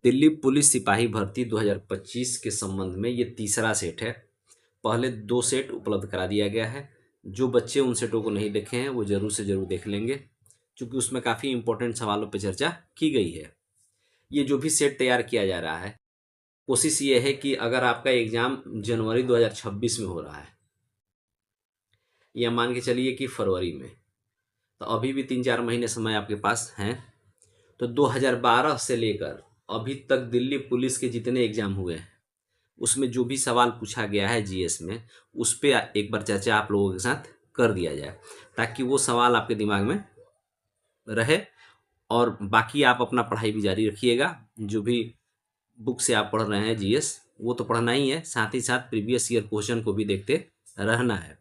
Delhi police सिपाही भर्ती 2025 के संबंध में ये तीसरा सेट है। पहले 2 सेट उपलब्ध करा दिया गया है। जो बच्चे उन सेटों को नहीं देखे हैं वो ज़रूर से ज़रूर देख लेंगे, क्योंकि उसमें काफ़ी इंपॉर्टेंट सवालों पर चर्चा की गई है। ये जो भी सेट तैयार किया जा रहा है, कोशिश ये है कि अगर आपका एग्ज़ाम जनवरी 2026 में हो रहा है, या मान के चलिए कि फरवरी में, तो अभी भी 3-4 महीने समय आपके पास हैं। तो 2012 से लेकर अभी तक दिल्ली पुलिस के जितने एग्ज़ाम हुए हैं, उसमें जो भी सवाल पूछा गया है जीएस में, उस पे एक बार चर्चा आप लोगों के साथ कर दिया जाए, ताकि वो सवाल आपके दिमाग में रहे। और बाकी आप अपना पढ़ाई भी जारी रखिएगा। जो भी बुक से आप पढ़ रहे हैं जीएस, वो तो पढ़ना ही है, साथ ही साथ प्रीवियस ईयर क्वेश्चन को भी देखते रहना है।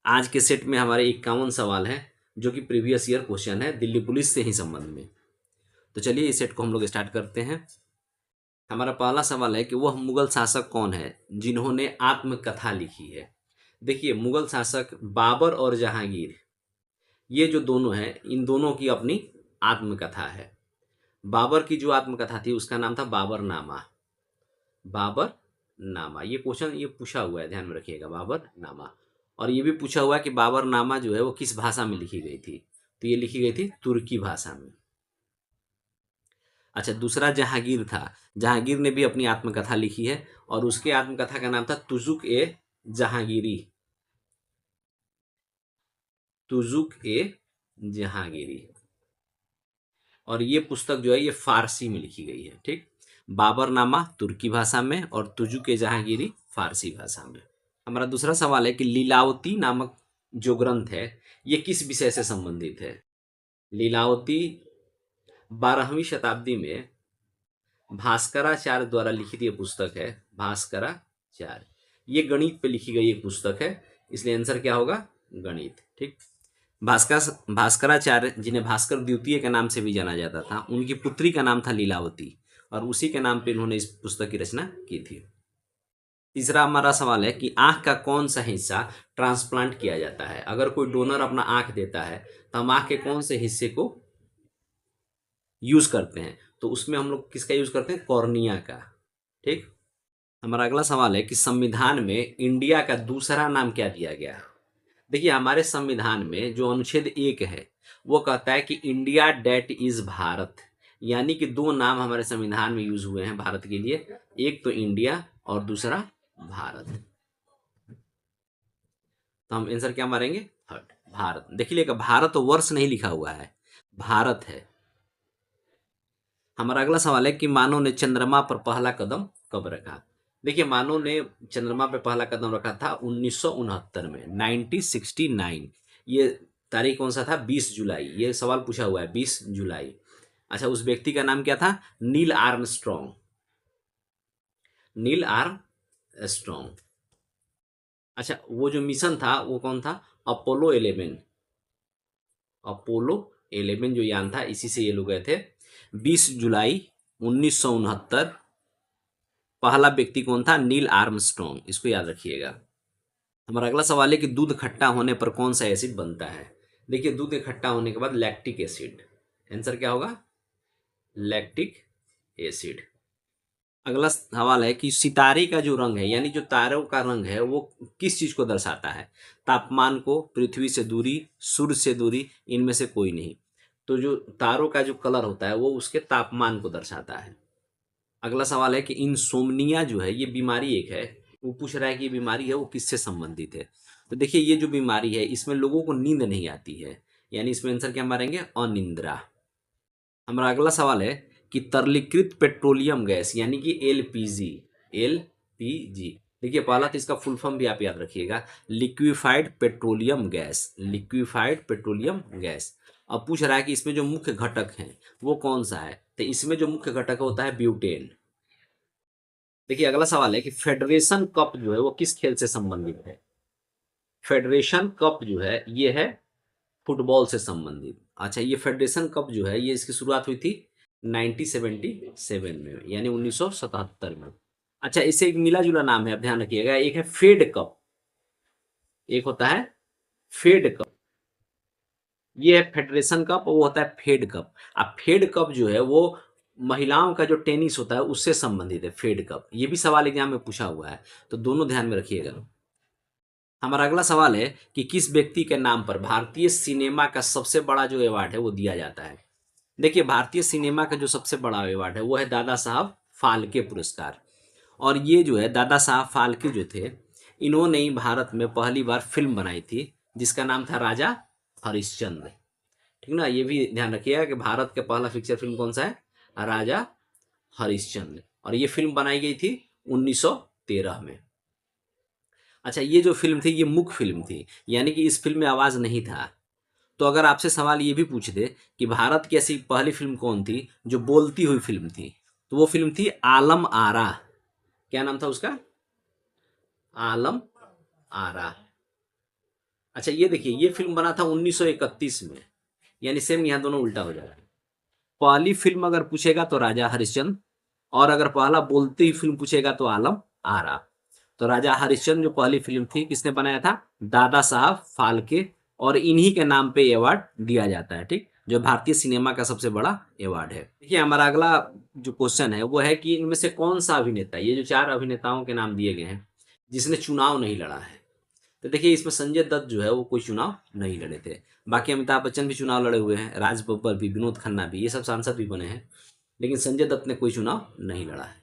आज के सेट में हमारे 51 सवाल हैं, जो कि प्रीवियस ईयर क्वेश्चन है दिल्ली पुलिस से ही संबंध में। तो चलिए इस सेट को हम लोग स्टार्ट करते हैं। हमारा पहला सवाल है कि वह मुगल शासक कौन है जिन्होंने आत्मकथा लिखी है। देखिए, मुगल शासक बाबर और जहांगीर, ये जो दोनों हैं, इन दोनों की अपनी आत्मकथा है। बाबर की जो आत्मकथा थी उसका नाम था बाबरनामा। बाबरनामा, ये क्वेश्चन ये पूछा हुआ है, ध्यान में रखिएगा, बाबरनामा। और ये भी पूछा हुआ है कि बाबरनामा जो है वो किस भाषा में लिखी गई थी, तो ये लिखी गई थी तुर्की भाषा में। अच्छा, दूसरा जहांगीर था। जहांगीर ने भी अपनी आत्मकथा लिखी है, और उसके आत्मकथा का नाम था तुजुक ए जहांगीरी। तुजुक ए जहांगीरी। और ये पुस्तक जो है ये फारसी में लिखी गई है। ठीक, बाबरनामा तुर्की भाषा में और तुजुक ए जहांगीरी फारसी भाषा में। हमारा दूसरा सवाल है कि लीलावती नामक जो ग्रंथ है ये किस विषय से संबंधित है। लीलावती 12वीं शताब्दी में भास्कराचार्य द्वारा लिखित ये पुस्तक है। भास्कराचार्य, ये गणित पे लिखी गई एक पुस्तक है, इसलिए आंसर क्या होगा, गणित। ठीक, भास्कराचार्य, जिन्हें भास्कर द्वितीय के नाम से भी जाना जाता था, उनकी पुत्री का नाम था लीलावती, और उसी के नाम पे इन्होंने इस पुस्तक की रचना की थी। तीसरा हमारा सवाल है कि आंख का कौन सा हिस्सा ट्रांसप्लांट किया जाता है। अगर कोई डोनर अपना आंख देता है तो हम आंख के कौन से हिस्से को यूज करते हैं, तो उसमें हम लोग किसका यूज करते हैं, कॉर्निया का। ठीक, हमारा अगला सवाल है कि संविधान में इंडिया का दूसरा नाम क्या दिया गया है। देखिए, हमारे संविधान में जो अनुच्छेद 1 है वो कहता है कि इंडिया डेट इज भारत, यानी कि 2 नाम हमारे संविधान में यूज हुए हैं भारत के लिए, एक तो इंडिया और दूसरा भारत। तो हम आंसर क्या मारेंगे, थर्ड, भारत। देखिएगा, भारत वर्ष नहीं लिखा हुआ है, भारत है। हमारा अगला सवाल है कि मानव ने चंद्रमा पर पहला कदम कब रखा। देखिए, मानव ने चंद्रमा पर पहला कदम रखा था 1969 में, 1969। ये तारीख कौन सा था, 20 जुलाई। ये सवाल पूछा हुआ है, 20 जुलाई। अच्छा, उस व्यक्ति का नाम क्या था, नील आर्मस्ट्रॉन्ग। Neil Armstrong. अच्छा, वो जो मिशन था वो कौन था, अपोलो 11। अपोलो 11 जो यान था, इसी से ये लोग गए थे। 20 जुलाई 1969। पहला व्यक्ति कौन था, नील आर्मस्ट्रॉन्ग, इसको याद रखिएगा। हमारा अगला सवाल है कि दूध खट्टा होने पर कौन सा एसिड बनता है। देखिए, दूध खट्टा होने के बाद लैक्टिक एसिड, आंसर क्या होगा, लैक्टिक एसिड। अगला सवाल है कि सितारे का जो रंग है, यानी जो तारों का रंग है, वो किस चीज को दर्शाता है। तापमान को, पृथ्वी से दूरी, सूर्य से दूरी, इनमें से कोई नहीं। तो जो तारों का जो कलर होता है वो उसके तापमान को दर्शाता है। अगला सवाल है कि इंसोम्निया जो है ये बीमारी एक है, वो पूछ रहा है कि ये बीमारी है वो किससे संबंधित है। तो देखिए, ये जो बीमारी है इसमें लोगों को नींद नहीं आती है, यानी इसमें आंसर क्या मारेंगे, अनिद्रा। हमारा अगला सवाल है कि तरलीकृत पेट्रोलियम गैस, यानी कि एलपीजी। एलपीजी, देखिए, पहला तो इसका फुल फॉर्म भी आप याद रखिएगा, liquefied petroleum gas. Liquefied petroleum gas. अब पूछ रहा है कि इसमें जो मुख्य घटक हैं वो कौन सा है, तो इसमें जो मुख्य घटक होता है ब्यूटेन। देखिए, अगला सवाल है कि फेडरेशन कप जो है वो किस खेल से संबंधित है। फेडरेशन कप जो है ये है फुटबॉल से संबंधित। अच्छा, ये फेडरेशन कप जो है ये इसकी शुरुआत हुई थी 1977 में, यानी 1977 में। अच्छा, इसे एक मिला जुला नाम है, आप ध्यान रखिएगा। एक है फेड कप, एक होता है फेड कप। ये है फेडरेशन कप, वो होता है फेड कप। अब फेड कप जो है वो महिलाओं का जो टेनिस होता है उससे संबंधित है फेड कप। ये भी सवाल एग्जाम में पूछा हुआ है, तो दोनों ध्यान में रखिएगा। हमारा अगला सवाल है कि किस व्यक्ति के नाम पर भारतीय सिनेमा का सबसे बड़ा जो अवार्ड है वो दिया जाता है। देखिए, भारतीय सिनेमा का जो सबसे बड़ा अवार्ड है वो है दादा साहब फाल्के पुरस्कार। और ये जो है दादा साहब फाल्के जो थे, इन्होंने ही भारत में पहली बार फिल्म बनाई थी जिसका नाम था राजा हरिश्चंद्र। ठीक ना, ये भी ध्यान रखिएगा कि भारत का पहला फीचर फिल्म कौन सा है, राजा हरिश्चंद्र। और ये फिल्म बनाई गई थी 1913 में। अच्छा, ये जो फिल्म थी ये मूक फिल्म थी, यानी कि इस फिल्म में आवाज नहीं था। तो अगर आपसे सवाल ये भी पूछ दे कि भारत की ऐसी पहली फिल्म कौन थी जो बोलती हुई फिल्म थी, तो वो फिल्म थी आलम आरा। क्या नाम था उसका, आलम आरा। अच्छा, ये देखिए, ये फिल्म बना था 1931 में, यानी सेम यहाँ दोनों उल्टा हो जा रहा है। पहली फिल्म अगर पूछेगा तो राजा हरिश्चंद्र, और अगर पहला बोलती हुई फिल्म पूछेगा तो आलम आरा। तो राजा हरिश्चंद्र जो पहली फिल्म थी किसने बनाया था, दादा साहब फाल्के, और इन्हीं के नाम पे अवार्ड दिया जाता है। ठीक, जो भारतीय सिनेमा का सबसे बड़ा अवार्ड है। देखिए, हमारा अगला जो क्वेश्चन है वो है कि इनमें से कौन सा अभिनेता, ये जो 4 अभिनेताओं के नाम दिए गए हैं, जिसने चुनाव नहीं लड़ा है। तो देखिए, इसमें संजय दत्त जो है वो कोई चुनाव नहीं लड़े थे। बाकी अमिताभ बच्चन भी चुनाव लड़े हुए हैं, राज बब्बर भी, विनोद खन्ना भी, ये सब सांसद भी बने हैं, लेकिन संजय दत्त ने कोई चुनाव नहीं लड़ा है।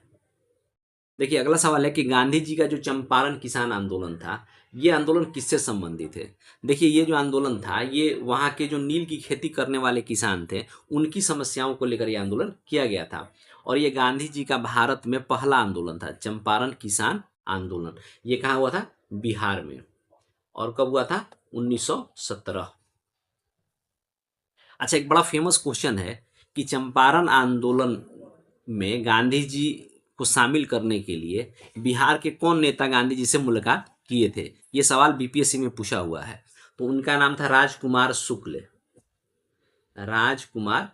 देखिए, अगला सवाल है कि गांधी जी का जो चंपारण किसान आंदोलन था, ये आंदोलन किससे संबंधित है। देखिए, ये जो आंदोलन था ये वहाँ के जो नील की खेती करने वाले किसान थे उनकी समस्याओं को लेकर ये आंदोलन किया गया था। और ये गांधी जी का भारत में पहला आंदोलन था, चंपारण किसान आंदोलन। ये कहाँ हुआ था, बिहार में। और कब हुआ था, 1917। अच्छा, एक बड़ा फेमस क्वेश्चन है कि चंपारण आंदोलन में गांधी जी को शामिल करने के लिए बिहार के कौन नेता गांधी जी से मुलाकात किए थे। ये सवाल बीपीएससी में पूछा हुआ है। तो उनका नाम था राजकुमार शुक्ल। राजकुमार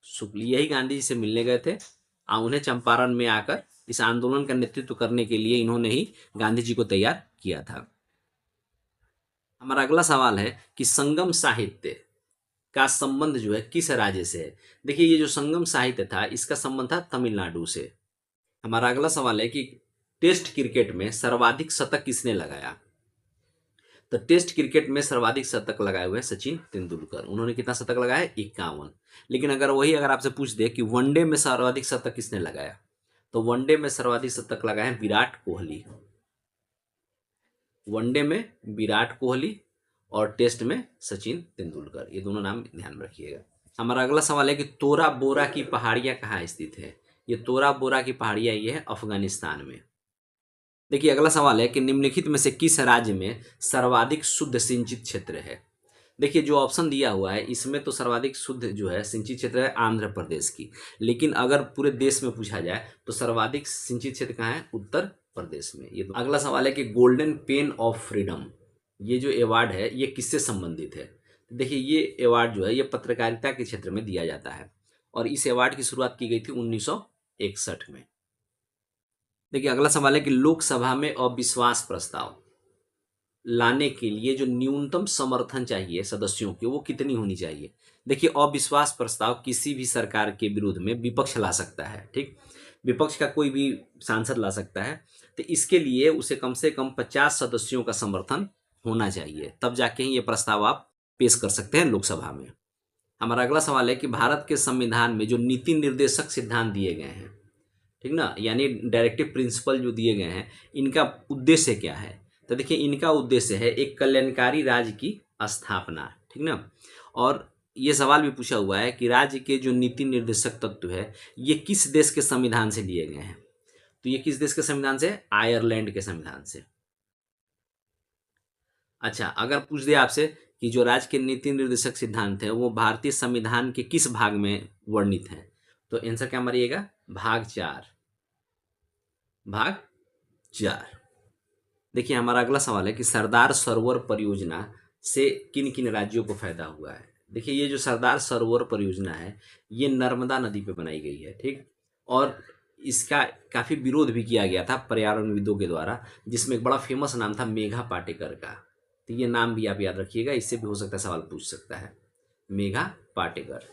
शुक्ल यही गांधी जी से मिलने गए थे, और उन्हें चंपारण में आकर इस आंदोलन का नेतृत्व करने के लिए इन्होंने ही गांधी जी को तैयार किया था। हमारा अगला सवाल है कि संगम साहित्य का संबंध जो है किस राज्य से है। देखिए, ये जो संगम साहित्य था इसका संबंध था तमिलनाडु से। हमारा अगला सवाल है कि टेस्ट क्रिकेट में सर्वाधिक शतक किसने लगाया। तो टेस्ट क्रिकेट में सर्वाधिक शतक लगाए हुए सचिन तेंदुलकर। उन्होंने कितना शतक लगाया है, 51। लेकिन अगर आपसे पूछ दे कि वनडे में सर्वाधिक शतक किसने लगाया, तो वनडे में सर्वाधिक शतक लगाए हैं विराट कोहली। वनडे में विराट कोहली और टेस्ट में सचिन तेंदुलकर। ये दोनों नाम ध्यान में रखिएगा। हमारा अगला सवाल है कि तोरा बोरा की पहाड़ियाँ कहाँ स्थित है। ये तोरा बोरा की पहाड़ियाँ ये है अफगानिस्तान में। देखिए, अगला सवाल है कि निम्नलिखित में से किस राज्य में सर्वाधिक शुद्ध सिंचित क्षेत्र है। देखिए, जो ऑप्शन दिया हुआ है इसमें तो सर्वाधिक शुद्ध जो है सिंचित क्षेत्र है आंध्र प्रदेश की, लेकिन अगर पूरे देश में पूछा जाए तो सर्वाधिक सिंचित क्षेत्र कहाँ है, उत्तर प्रदेश में। ये अगला सवाल है कि गोल्डन पेन ऑफ फ्रीडम, ये जो अवार्ड है ये किससे संबंधित है। देखिए, ये अवार्ड जो है ये पत्रकारिता के क्षेत्र में दिया जाता है, और इस अवार्ड की शुरुआत की गई थी 1961 में। देखिए, अगला सवाल है कि लोकसभा में अविश्वास प्रस्ताव लाने के लिए जो न्यूनतम समर्थन चाहिए सदस्यों की वो कितनी होनी चाहिए। देखिए, अविश्वास प्रस्ताव किसी भी सरकार के विरुद्ध में विपक्ष ला सकता है। ठीक, विपक्ष का कोई भी सांसद ला सकता है, तो इसके लिए उसे कम से कम 50 सदस्यों का समर्थन होना चाहिए, तब जाके ही ये प्रस्ताव आप पेश कर सकते हैं लोकसभा में। हमारा अगला सवाल है कि भारत के संविधान में जो नीति निर्देशक सिद्धांत दिए गए हैं, ठीक ना, यानी डायरेक्टिव प्रिंसिपल जो दिए गए हैं, इनका उद्देश्य क्या है। तो देखिए, इनका उद्देश्य है एक कल्याणकारी राज्य की स्थापना। ठीक ना, और ये सवाल भी पूछा हुआ है कि राज्य के जो नीति निर्देशक तत्व है ये किस देश के संविधान से लिए गए हैं। तो ये किस देश के संविधान से, आयरलैंड के संविधान से। अच्छा, अगर पूछ दे आपसे कि जो राज्य के नीति निर्देशक सिद्धांत है वो भारतीय संविधान के किस भाग में वर्णित है, तो आंसर क्या मारिएगा, भाग 4। भाग 4। देखिए, हमारा अगला सवाल है कि सरदार सरोवर परियोजना से किन किन राज्यों को फायदा हुआ है। देखिए, ये जो सरदार सरोवर परियोजना है ये नर्मदा नदी पे बनाई गई है। ठीक, और इसका काफ़ी विरोध भी किया गया था पर्यावरणविदों के द्वारा, जिसमें एक बड़ा फेमस नाम था मेघा पाटेकर का। तो ये नाम भी आप याद रखिएगा, इससे भी हो सकता है सवाल पूछ सकता है, मेघा पाटेकर।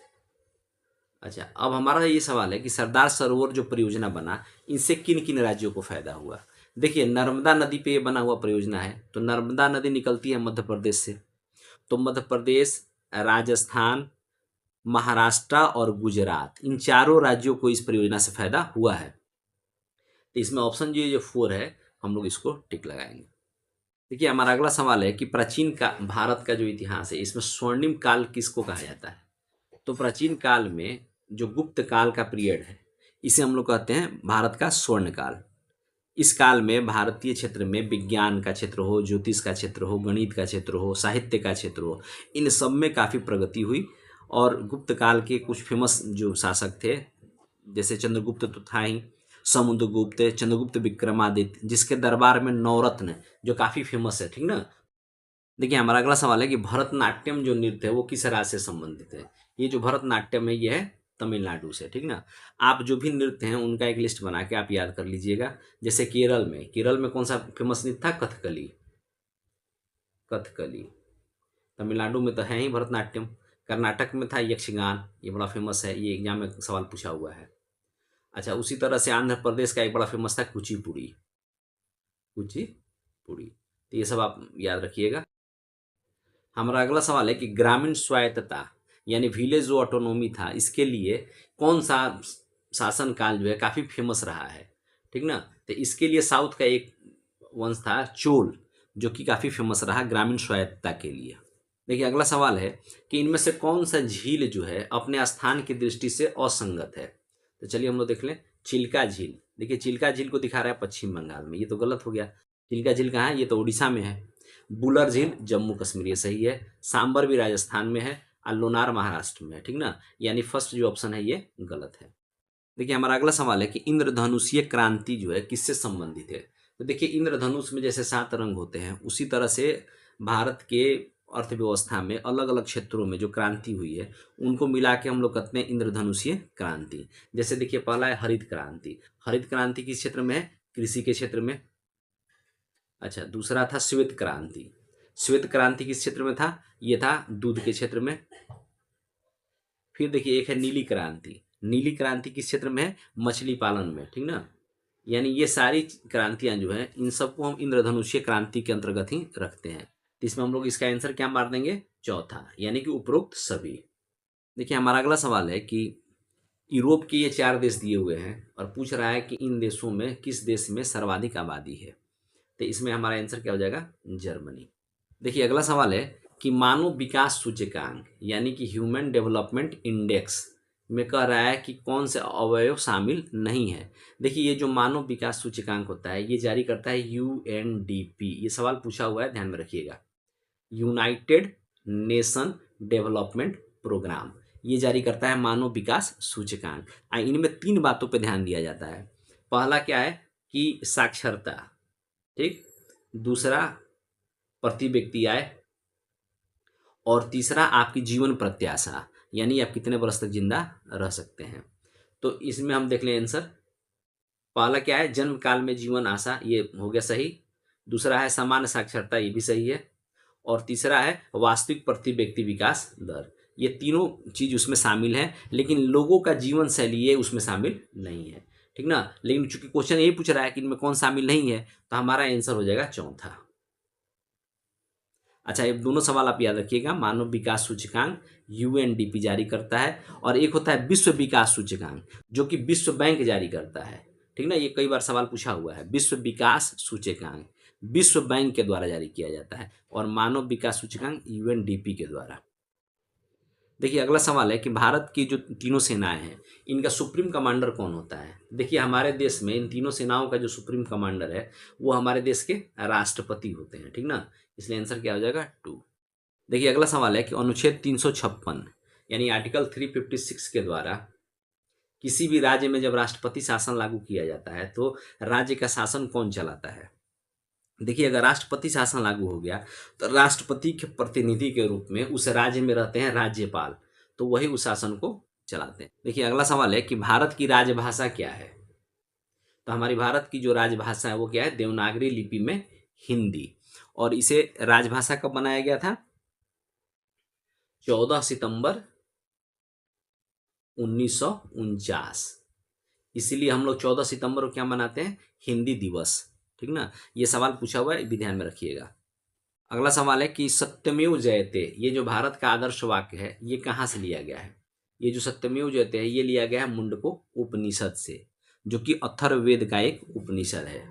अच्छा, अब हमारा ये सवाल है कि सरदार सरोवर जो परियोजना बना, इनसे किन किन राज्यों को फायदा हुआ। देखिए, नर्मदा नदी पे ये बना हुआ परियोजना है, तो नर्मदा नदी निकलती है मध्य प्रदेश से, तो मध्य प्रदेश, राजस्थान, महाराष्ट्र और गुजरात, इन चारों राज्यों को इस परियोजना से फायदा हुआ है। तो इसमें ऑप्शन जो 4 है, हम लोग इसको टिक लगाएंगे। देखिए, हमारा अगला सवाल है कि प्राचीन का भारत का जो इतिहास है, इसमें स्वर्णिम काल किसको कहा जाता है। तो प्राचीन काल में जो गुप्त काल का पीरियड है, इसे हम लोग कहते हैं भारत का स्वर्ण काल। इस काल में भारतीय क्षेत्र में विज्ञान का क्षेत्र हो, ज्योतिष का क्षेत्र हो, गणित का क्षेत्र हो, साहित्य का क्षेत्र हो, इन सब में काफ़ी प्रगति हुई। और गुप्त काल के कुछ फेमस जो शासक थे, जैसे चंद्रगुप्त तो था ही, समुद्रगुप्त, चंद्रगुप्त विक्रमादित्य, जिसके दरबार में नवरत्न जो काफ़ी फेमस है, ठीक ना। देखिए, हमारा अगला सवाल है कि भरतनाट्यम जो नृत्य है वो किस राज्य से संबंधित है। ये जो भरतनाट्यम है ये है तमिलनाडु से, ठीक ना। आप जो भी नृत्य हैं उनका एक लिस्ट बना के आप याद कर लीजिएगा। जैसे केरल में कौन सा फेमस नृत्य था, कथकली। कथकली तमिलनाडु में तो है ही भरतनाट्यम। कर्नाटक में था यक्षगान, ये बड़ा फेमस है, ये एग्जाम में सवाल पूछा हुआ है। अच्छा, उसी तरह से आंध्र प्रदेश का एक बड़ा फेमस था कुचिपुड़ी। कुचिपुड़ी, तो ये सब आप याद रखिएगा। हमारा अगला सवाल है कि ग्रामीण स्वायत्तता यानी विलेज जो ऑटोनोमी था, इसके लिए कौन सा शासन काल जो है काफ़ी फेमस रहा है, ठीक ना। तो इसके लिए साउथ का एक वंश था चोल, जो कि काफ़ी फेमस रहा ग्रामीण स्वायत्तता के लिए। देखिए, अगला सवाल है कि इनमें से कौन सा झील जो है अपने स्थान की दृष्टि से असंगत है। तो चलिए हम लोग देख लें। चिल्का झील, देखिए चिल्का झील को दिखा रहा है पश्चिम बंगाल में, ये तो गलत हो गया। चिल्का झील कहाँ है, ये तो उड़ीसा में है। बुलर झील जम्मू कश्मीर, ये सही है। सांबर भी राजस्थान में है और लोनार महाराष्ट्र में है, ठीक ना। यानी फर्स्ट जो ऑप्शन है ये गलत है। देखिए, हमारा अगला सवाल है कि इंद्रधनुषीय क्रांति जो है किससे संबंधित है। तो देखिए, इंद्रधनुष में जैसे 7 रंग होते हैं, उसी तरह से भारत के अर्थव्यवस्था में अलग अलग क्षेत्रों में जो क्रांति हुई है उनको मिला के हम लोग कहते हैं इंद्रधनुषीय क्रांति। जैसे देखिए, पहला है हरित क्रांति। हरित क्रांति किस क्षेत्र में है, कृषि के क्षेत्र में। अच्छा, दूसरा था श्वेत क्रांति। श्वेत क्रांति किस क्षेत्र में था, ये था दूध के क्षेत्र में। फिर देखिए, एक है नीली क्रांति। नीली क्रांति किस क्षेत्र में है, मछली पालन में, ठीक ना। यानी ये सारी क्रांतियां जो है, इन सबको हम इंद्रधनुषीय क्रांति के अंतर्गत ही रखते हैं। तो इसमें हम लोग इसका आंसर क्या मार देंगे, चौथा, यानी कि उपरोक्त सभी। देखिए, हमारा अगला सवाल है कि यूरोप के ये 4 देश दिए हुए हैं और पूछ रहा है कि इन देशों में किस देश में सर्वाधिक आबादी है। तो इसमें हमारा आंसर क्या हो जाएगा, जर्मनी। देखिए, अगला सवाल है कि मानव विकास सूचकांक यानी कि ह्यूमन डेवलपमेंट इंडेक्स में कह रहा है कि कौन से अवयव शामिल नहीं है। देखिए, ये जो मानव विकास सूचकांक होता है ये जारी करता है यूएनडीपी। ये सवाल पूछा हुआ है, ध्यान में रखिएगा। यूनाइटेड नेशन डेवलपमेंट प्रोग्राम ये जारी करता है मानव विकास सूचकांक। इनमें 3 बातों पर ध्यान दिया जाता है। पहला क्या है कि साक्षरता, ठीक। दूसरा प्रति व्यक्ति आय, और तीसरा आपकी जीवन प्रत्याशा, यानी आप कितने वर्ष तक जिंदा रह सकते हैं। तो इसमें हम देख लें आंसर। पहला क्या है, जन्म काल में जीवन आशा, ये हो गया सही। दूसरा है सामान्य साक्षरता, ये भी सही है। और तीसरा है वास्तविक प्रति व्यक्ति विकास दर। ये तीनों चीज उसमें शामिल है, लेकिन लोगों का जीवन शैली ये उसमें शामिल नहीं है, ठीक ना। लेकिन चूंकि क्वेश्चन यही पूछ रहा है कि इनमें कौन शामिल नहीं है, तो हमारा आंसर हो जाएगा चौथा। अच्छा, ये दोनों सवाल आप याद रखिएगा। मानव विकास सूचकांक यूएनडीपी जारी करता है, और एक होता है विश्व विकास सूचकांक जो कि विश्व बैंक जारी करता है, ठीक ना। ये कई बार सवाल पूछा हुआ है। विश्व विकास सूचकांक विश्व बैंक के द्वारा जारी किया जाता है, और मानव विकास सूचकांक यूएनडीपी के द्वारा। देखिए, अगला सवाल है कि भारत की जो तीनों सेनाएं हैं इनका सुप्रीम कमांडर कौन होता है। देखिए, हमारे देश में इन तीनों सेनाओं का जो सुप्रीम कमांडर है वो हमारे देश के राष्ट्रपति होते हैं, ठीक ना। इसलिए आंसर क्या हो जाएगा, 2। देखिए, अगला सवाल है कि अनुच्छेद 356 यानी आर्टिकल 356 के द्वारा किसी भी राज्य में जब राष्ट्रपति शासन लागू किया जाता है तो राज्य का शासन कौन चलाता है। देखिए, अगर राष्ट्रपति शासन लागू हो गया तो राष्ट्रपति के प्रतिनिधि के रूप में उस राज्य में रहते हैं राज्यपाल, तो वही उस शासन को चलाते हैं। देखिए, अगला सवाल है कि भारत की राजभाषा क्या है। तो हमारी भारत की जो राजभाषा है वो क्या है, देवनागरी लिपि में हिंदी। और इसे राजभाषा कब बनाया गया था, 14 सितंबर 1949। इसीलिए हम लोग 14 सितंबर को क्या मनाते हैं? हिंदी दिवस। ठीक ना, ये सवाल पूछा हुआ है, भी ध्यान में रखिएगा। अगला सवाल है कि सत्यमेव जयते, ये जो भारत का आदर्श वाक्य है ये कहाँ से लिया गया है? ये जो सत्यमेव जयते है ये लिया गया है मुंडको उपनिषद से, जो कि अथर्ववेद का एक उपनिषद है।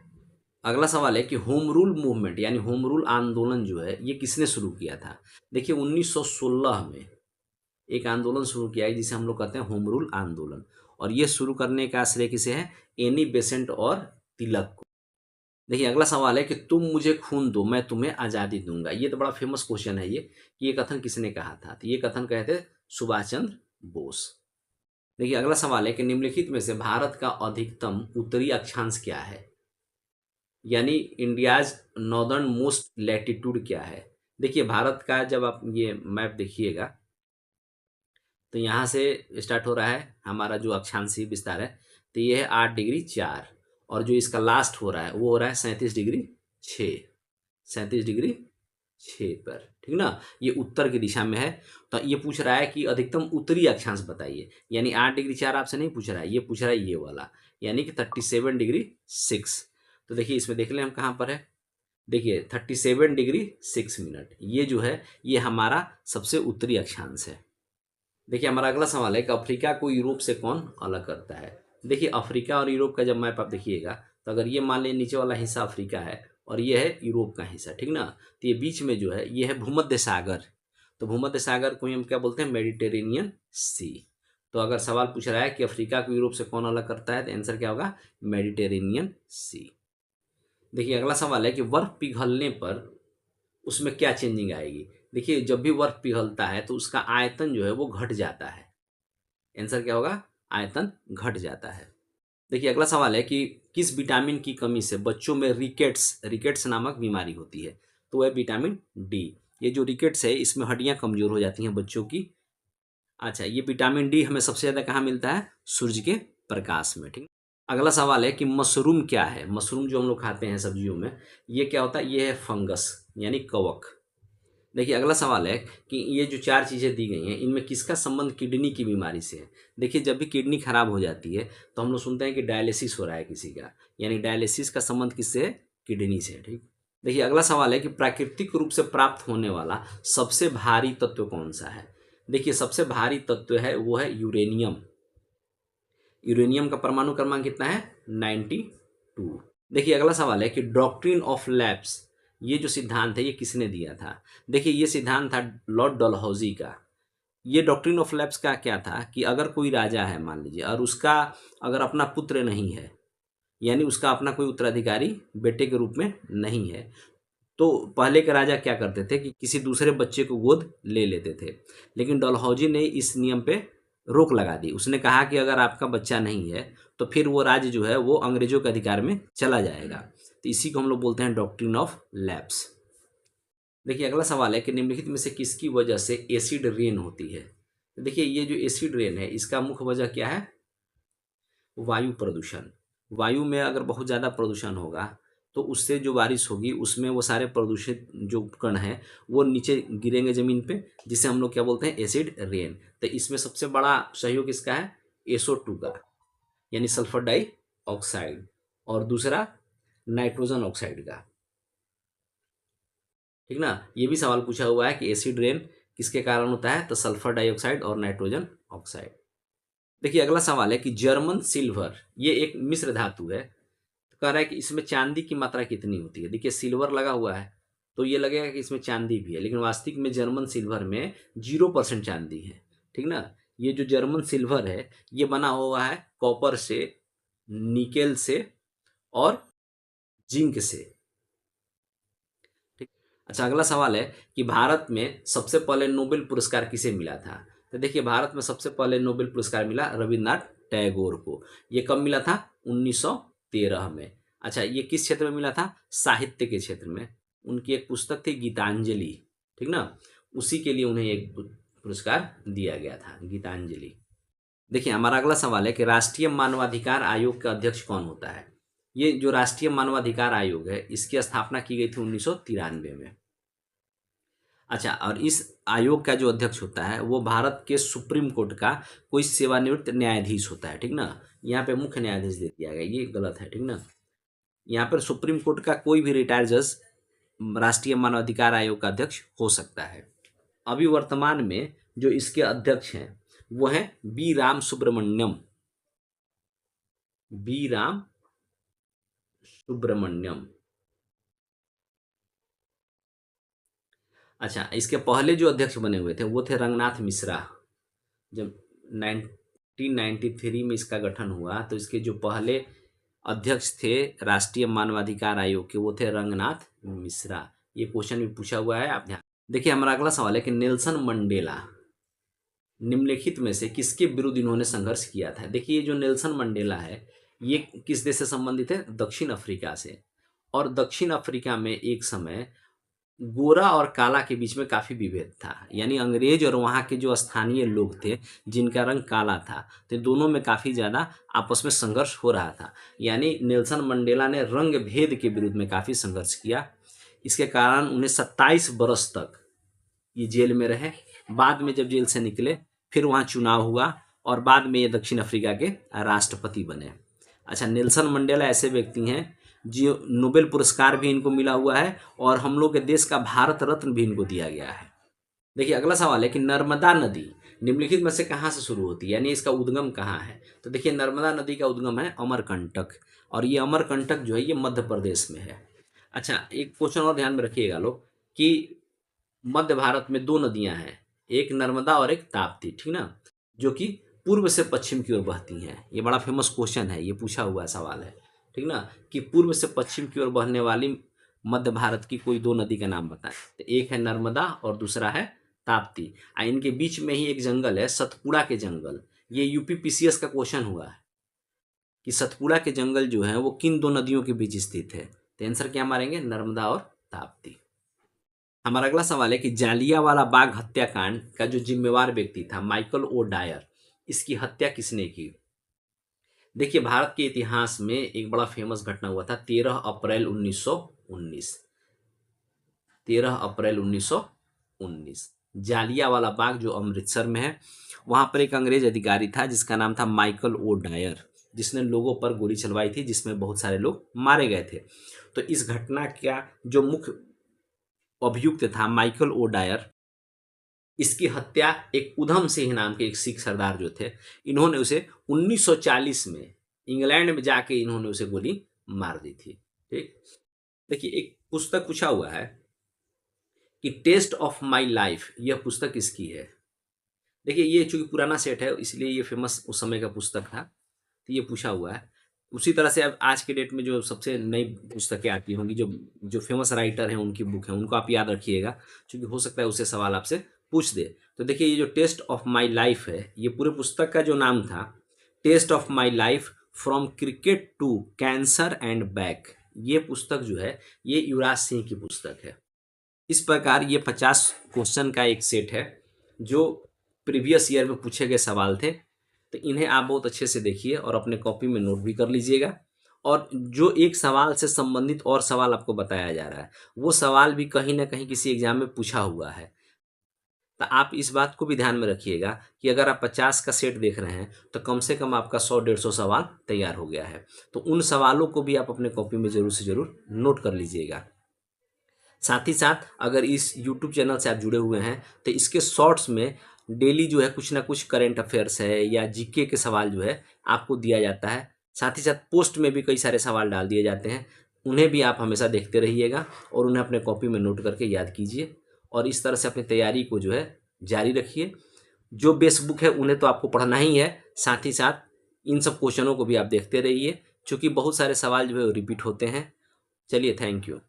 अगला सवाल है कि होम रूल मूवमेंट यानी होम रूल आंदोलन जो है ये किसने शुरू किया था? देखिए 1916 में एक आंदोलन शुरू किया है जिसे हम लोग कहते हैं होम रूल आंदोलन, और ये शुरू करने का श्रेय किसे है? एनी बेसेंट और तिलक को। देखिए अगला सवाल है कि तुम मुझे खून दो मैं तुम्हें आज़ादी दूंगा, ये तो बड़ा फेमस क्वेश्चन है ये, कि ये कथन किसने कहा था? तो ये कथन कहे थे सुभाष चंद्र बोस। देखिए अगला सवाल है कि निम्नलिखित में से भारत का अधिकतम उत्तरी अक्षांश क्या है? यानी इंडियाज नॉर्दर्न मोस्ट लैटिट्यूड क्या है? देखिए भारत का जब आप ये मैप देखिएगा तो यहाँ से स्टार्ट हो रहा है हमारा जो अक्षांशीय विस्तार है, तो ये है 8 डिग्री 4, और जो इसका लास्ट हो रहा है वो हो रहा है 37 डिग्री 6, 37 डिग्री 6 पर। ठीक ना, ये उत्तर की दिशा में है। तो ये पूछ रहा है कि अधिकतम उत्तरी अक्षांश बताइए, यानी 8 डिग्री 4 आपसे नहीं पूछ रहा है, ये पूछ रहा है ये वाला, यानी कि 37 डिग्री 6। तो देखिए इसमें देख लें हम कहाँ पर है। देखिए 37 डिग्री 6 मिनट, ये जो है ये हमारा सबसे उत्तरी अक्षांश है। देखिए हमारा अगला सवाल है कि अफ्रीका को यूरोप से कौन अलग करता है? देखिए अफ्रीका और यूरोप का जब मैप आप देखिएगा तो अगर ये मान लें नीचे वाला हिस्सा अफ्रीका है और ये है यूरोप का हिस्सा, ठीक ना, तो ये बीच में जो है ये है भूमध्य सागर। तो भूमध्य सागर को हम क्या बोलते हैं? मेडिटेरेनियन सी। तो अगर सवाल पूछ रहा है कि अफ्रीका को यूरोप से कौन अलग करता है तो आंसर क्या होगा? मेडिटेरेनियन सी। देखिए अगला सवाल है कि बर्फ पिघलने पर उसमें क्या चेंजिंग आएगी? देखिए जब भी बर्फ पिघलता है तो उसका आयतन जो है वो घट जाता है। आंसर क्या होगा? आयतन घट जाता है। देखिए अगला सवाल है कि किस विटामिन की कमी से बच्चों में रिकेट्स रिकेट्स नामक बीमारी होती है? तो वह विटामिन डी। ये जो रिकेट्स है इसमें हड्डियां कमजोर हो जाती हैं बच्चों की। अच्छा, ये विटामिन डी हमें सबसे ज़्यादा कहाँ मिलता है? सूर्य के प्रकाश में। ठीक। अगला सवाल है कि मशरूम क्या है? मशरूम जो हम लोग खाते हैं सब्जियों में, ये क्या होता है? ये है फंगस यानी कवक। देखिए अगला सवाल है कि ये जो 4 चीज़ें दी गई हैं इनमें किसका संबंध किडनी की बीमारी से है? देखिए जब भी किडनी खराब हो जाती है तो हम लोग सुनते हैं कि डायलिसिस हो रहा है किसी का, यानी डायलिसिस का संबंध किससे है? किडनी से। ठीक। देखिए अगला सवाल है कि प्राकृतिक रूप से प्राप्त होने वाला सबसे भारी तत्व कौन सा है? देखिए सबसे भारी तत्व है वो है यूरेनियम। यूरेनियम का परमाणु क्रमांक कितना है? 92। देखिए अगला सवाल है कि डॉक्ट्रिन ऑफ लैप्स, ये जो सिद्धांत है ये किसने दिया था? देखिए ये सिद्धांत था लॉर्ड डलहौजी का। ये डॉक्ट्रिन ऑफ लैप्स का क्या था कि अगर कोई राजा है मान लीजिए और उसका अगर अपना पुत्र नहीं है, यानी उसका अपना कोई उत्तराधिकारी बेटे के रूप में नहीं है, तो पहले के राजा क्या करते थे कि किसी दूसरे बच्चे को गोद ले लेते थे। लेकिन डलहौजी ने इस नियम पे रोक लगा दी। उसने कहा कि अगर आपका बच्चा नहीं है तो फिर वो राज्य जो है वो अंग्रेजों के अधिकार में चला जाएगा। तो इसी को हम लोग बोलते हैं डॉक्ट्रिन ऑफ लैप्स। देखिए अगला सवाल है कि निम्नलिखित में से किसकी वजह से एसिड रेन होती है? तो देखिए ये जो एसिड रेन है इसका मुख्य वजह क्या है? वायु प्रदूषण। वायु में अगर बहुत ज़्यादा प्रदूषण होगा तो उससे जो बारिश होगी उसमें वो सारे प्रदूषित जो कण हैं वो नीचे गिरेंगे ज़मीन पे, जिसे हम लोग क्या बोलते हैं? Acid rain. तो इसमें सबसे बड़ा सहयोग किसका है? SO2 का, यानी सल्फर डाइऑक्साइड, और दूसरा नाइट्रोजन ऑक्साइड का। ठीक ना, ये भी सवाल पूछा हुआ है कि एसिड रेन किसके कारण होता है? तो सल्फर डाइऑक्साइड और नाइट्रोजन ऑक्साइड। देखिए अगला सवाल है कि जर्मन सिल्वर ये एक मिश्र धातु है, तो कह रहा है कि इसमें चांदी की मात्रा कितनी होती है? देखिए सिल्वर लगा हुआ है तो ये लगेगा कि इसमें चांदी भी है, लेकिन वास्तविक में जर्मन सिल्वर में 0% चांदी है। ठीक ना, ये जो जर्मन सिल्वर है ये बना हुआ है कॉपर से, निकेल से और जिंक से। ठीक। अच्छा अगला सवाल है कि भारत में सबसे पहले नोबेल पुरस्कार किसे मिला था? तो देखिए भारत में सबसे पहले नोबेल पुरस्कार मिला रविन्द्रनाथ टैगोर को। ये कब मिला था? 1913 में। अच्छा ये किस क्षेत्र में मिला था? साहित्य के क्षेत्र में। उनकी एक पुस्तक थी गीतांजलि, ठीक ना, उसी के लिए उन्हें एक पुरस्कार दिया गया था, गीतांजलि। देखिए हमारा अगला सवाल है कि राष्ट्रीय मानवाधिकार आयोग का अध्यक्ष कौन होता है? ये जो राष्ट्रीय मानवाधिकार आयोग है इसकी स्थापना की गई थी 1993 में। अच्छा, और इस आयोग का जो अध्यक्ष होता है वो भारत के सुप्रीम कोर्ट का कोई सेवानिवृत्त न्यायाधीश होता है, ठीक ना। यहाँ पे मुख्य न्यायाधीश दे दिया गया, ये गलत है, ठीक ना। यहाँ पर सुप्रीम कोर्ट का कोई भी रिटायर्ड जज राष्ट्रीय मानवाधिकार आयोग का अध्यक्ष हो सकता है। अभी वर्तमान में जो इसके अध्यक्ष हैं वो हैं बी राम सुब्रमण्यम, बी राम सुब्रमण्यम। अच्छा, इसके पहले जो अध्यक्ष बने हुए थे वो थे रंगनाथ मिश्रा। जब 1993 में इसका गठन हुआ तो इसके जो पहले अध्यक्ष थे राष्ट्रीय मानवाधिकार आयोग के वो थे रंगनाथ मिश्रा। ये क्वेश्चन भी पूछा हुआ है, आप ध्यान देखिए। हमारा अगला सवाल है कि नेल्सन मंडेला निम्नलिखित में से किसके विरुद्ध इन्होंने संघर्ष किया था। देखिए, ये जो नेल्सन मंडेला है ये किस देश से संबंधित है, दक्षिण अफ्रीका से। और दक्षिण अफ्रीका में एक समय गोरा और काला के बीच में काफ़ी विभेद था, यानी अंग्रेज और वहाँ के जो स्थानीय लोग थे जिनका रंग काला था, तो दोनों में काफ़ी ज़्यादा आपस में संघर्ष हो रहा था। यानी नेल्सन मंडेला ने रंग भेद के विरुद्ध में काफ़ी संघर्ष किया। इसके कारण उन्हें 27 बरस तक ये जेल में रहे। बाद में जब जेल से निकले फिर वहाँ चुनाव हुआ और बाद में ये दक्षिण अफ्रीका के राष्ट्रपति बने। अच्छा, नेल्सन मंडेला ऐसे व्यक्ति हैं जो नोबेल पुरस्कार भी इनको मिला हुआ है और हम लोग के देश का भारत रत्न भी इनको दिया गया है। देखिए, अगला सवाल है कि नर्मदा नदी निम्नलिखित में से कहाँ से शुरू होती है, यानी इसका उद्गम कहाँ है। तो देखिए, नर्मदा नदी का उद्गम है अमरकंटक, और ये अमरकंटक जो है ये मध्य प्रदेश में है। अच्छा, एक क्वेश्चन और ध्यान में रखिएगा लोग कि मध्य भारत में दो नदियां हैं, एक नर्मदा और एक ताप्ती, ठीक ना, जो कि पूर्व से पश्चिम की ओर बहती हैं। ये बड़ा फेमस क्वेश्चन है, ये पूछा हुआ सवाल है, ठीक ना, कि पूर्व से पश्चिम की ओर बहने वाली मध्य भारत की कोई दो नदी का नाम बताएं। तो एक है नर्मदा और दूसरा है ताप्ती। इनके बीच में ही एक जंगल है, सतपुड़ा के जंगल। ये यूपी पीसीएस का क्वेश्चन हुआ है कि सतपुड़ा के जंगल जो है वो किन दो नदियों के बीच स्थित है। तो आंसर क्या मारेंगे, नर्मदा और ताप्ती। हमारा अगला सवाल है कि जालियांवाला बाग हत्याकांड का जो जिम्मेवार व्यक्ति था माइकल ओ डायर, इसकी हत्या किसने की। देखिए, भारत के इतिहास में एक बड़ा फेमस घटना हुआ था 13 अप्रैल 1919। 13 अप्रैल 1919 जालियांवाला बाग जो अमृतसर में है, वहां पर एक अंग्रेज अधिकारी था जिसका नाम था माइकल ओ डायर, जिसने लोगों पर गोली चलवाई थी जिसमें बहुत सारे लोग मारे गए थे। तो इस घटना का जो मुख्य अभियुक्त था माइकल ओ डायर, इसकी हत्या एक उधम सिंह नाम के एक सिख सरदार जो थे, इन्होंने उसे 1940 में इंग्लैंड में जाके इन्होंने उसे गोली मार दी थी। ठीक, देखिए, एक पुस्तक पूछा हुआ है कि टेस्ट ऑफ माई लाइफ, यह पुस्तक किसकी है। देखिए, ये चूंकि पुराना सेट है इसलिए ये फेमस उस समय का पुस्तक था, तो ये पूछा हुआ है। उसी तरह से अब आज के डेट में जो सबसे नई पुस्तकें आती होंगी, जो फेमस राइटर हैं उनकी बुक है, उनको आप याद रखिएगा, क्योंकि हो सकता है उससे सवाल आपसे पूछ दे। तो देखिए, ये जो टेस्ट ऑफ माई लाइफ है, ये पूरे पुस्तक का जो नाम था test of my life from cricket to cancer and back, ये पुस्तक जो है ये युवराज सिंह की पुस्तक है। इस प्रकार ये 50 क्वेश्चन का एक सेट है जो प्रीवियस ईयर में पूछे गए सवाल थे। तो इन्हें आप बहुत अच्छे से देखिए और अपने कॉपी में नोट भी कर लीजिएगा। और जो एक सवाल से संबंधित और सवाल आपको बताया जा रहा है वो सवाल भी कहीं ना कहीं किसी एग्जाम में पूछा हुआ है। तो आप इस बात को भी ध्यान में रखिएगा कि अगर आप 50 का सेट देख रहे हैं तो कम से कम आपका 100-150 सवाल तैयार हो गया है। तो उन सवालों को भी आप अपने कॉपी में जरूर से जरूर नोट कर लीजिएगा। साथ ही साथ अगर इस YouTube चैनल से आप जुड़े हुए हैं तो इसके शॉर्ट्स में डेली जो है कुछ ना कुछ करंट अफेयर्स है या जीके के सवाल जो है आपको दिया जाता है। साथ ही साथ पोस्ट में भी कई सारे सवाल डाल दिए जाते हैं, उन्हें भी आप हमेशा देखते रहिएगा और उन्हें अपने कॉपी में नोट करके याद कीजिए और इस तरह से अपनी तैयारी को जो है जारी रखिए। जो बेस बुक है उन्हें तो आपको पढ़ना ही है, साथ ही साथ इन सब क्वेश्चनों को भी आप देखते रहिए, क्योंकि बहुत सारे सवाल जो है रिपीट होते हैं। चलिए, थैंक यू।